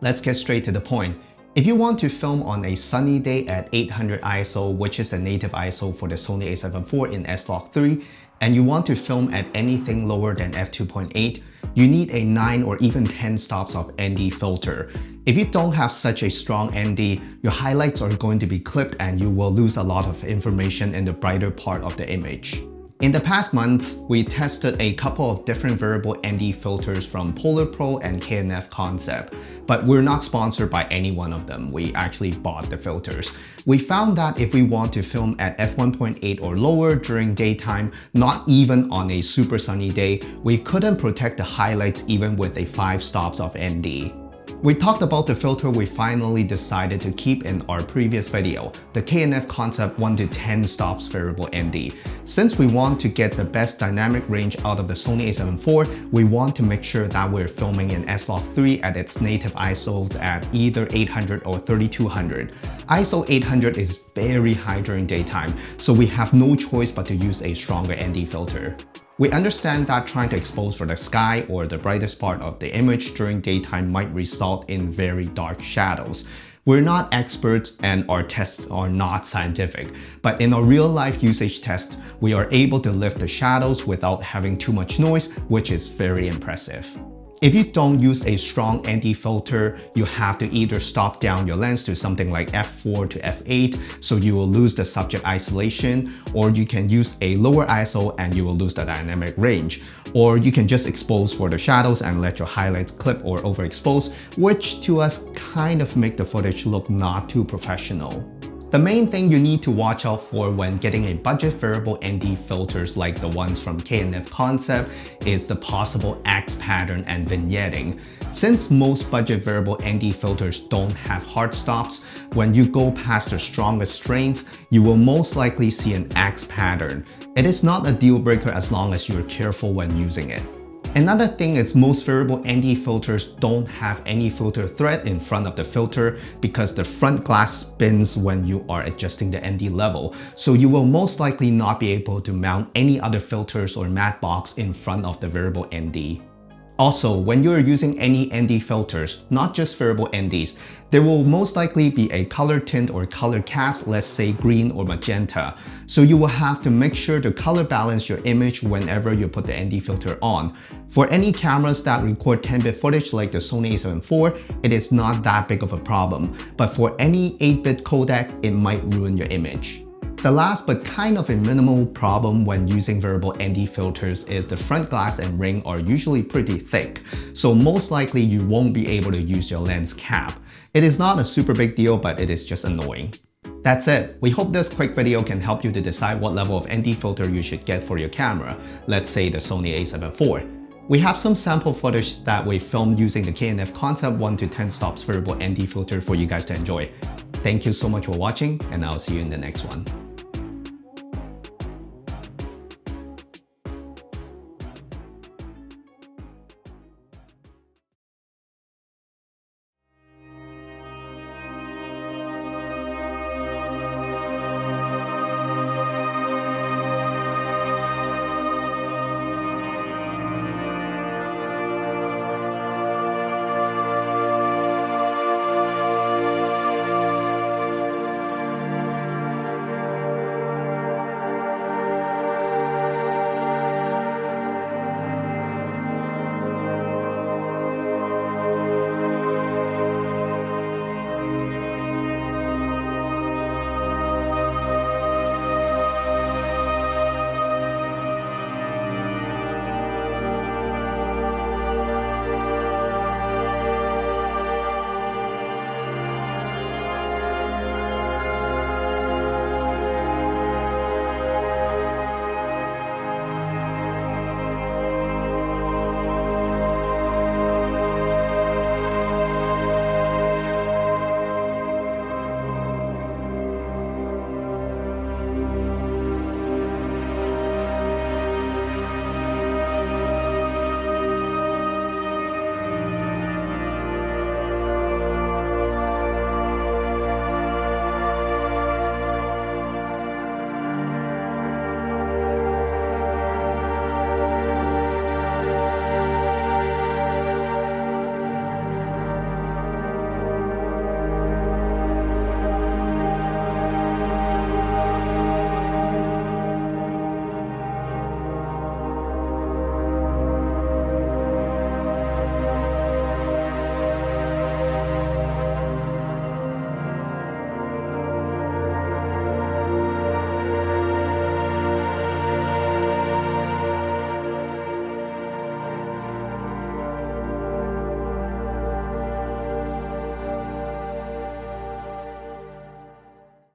Let's get straight to the point. If you want to film on a sunny day at 800 ISO, which is the native ISO for the Sony A7IV in SLog3, and you want to film at anything lower than f2.8, you need a 9 or even 10 stops of ND filter. If you don't have such a strong ND, your highlights are going to be clipped and you will lose a lot of information in the brighter part of the image. In the past months, we tested a couple of different variable ND filters from Polar Pro and K&F Concept, but we're not sponsored by any one of them. We actually bought the filters. We found that if we want to film at f1.8 or lower during daytime, not even on a super sunny day, we couldn't protect the highlights even with a 5 stops of ND. We talked about the filter we finally decided to keep in our previous video, the K&F Concept 1 to 10 stops variable ND. Since we want to get the best dynamic range out of the Sony A7IV, we want to make sure that we're filming in SLog3 at its native ISOs at either 800 or 3200. ISO 800 is very high during daytime, so we have no choice but to use a stronger ND filter. We understand that trying to expose for the sky or the brightest part of the image during daytime might result in very dark shadows. We're not experts and our tests are not scientific, but in a real-life usage test, we are able to lift the shadows without having too much noise, which is very impressive. If you don't use a strong ND filter, you have to either stop down your lens to something like f4 to f8, so you will lose the subject isolation, or you can use a lower ISO and you will lose the dynamic range. Or you can just expose for the shadows and let your highlights clip or overexpose, which to us kind of make the footage look not too professional. The main thing you need to watch out for when getting a budget variable ND filters like the ones from K&F Concept is the possible axe pattern and vignetting. Since most budget variable ND filters don't have hard stops, when you go past the strongest strength, you will most likely see an axe pattern. It is not a deal breaker as long as you're careful when using it. Another thing is most variable ND filters don't have any filter thread in front of the filter because the front glass spins when you are adjusting the ND level, so you will most likely not be able to mount any other filters or matte box in front of the variable ND. Also, when you're using any ND filters, not just variable NDs, there will most likely be a color tint or color cast, let's say green or magenta. So you will have to make sure to color balance your image whenever you put the ND filter on. For any cameras that record 10-bit footage like the Sony A7IV, it is not that big of a problem. But for any 8-bit codec, it might ruin your image. The last but kind of a minimal problem when using variable ND filters is the front glass and ring are usually pretty thick, so most likely you won't be able to use your lens cap. It is not a super big deal, but it is just annoying. That's it. We hope this quick video can help you to decide what level of ND filter you should get for your camera, let's say the Sony A7IV. We have some sample footage that we filmed using the K&F Concept 1 to 10 stops variable ND filter for you guys to enjoy. Thank you so much for watching, and I'll see you in the next one.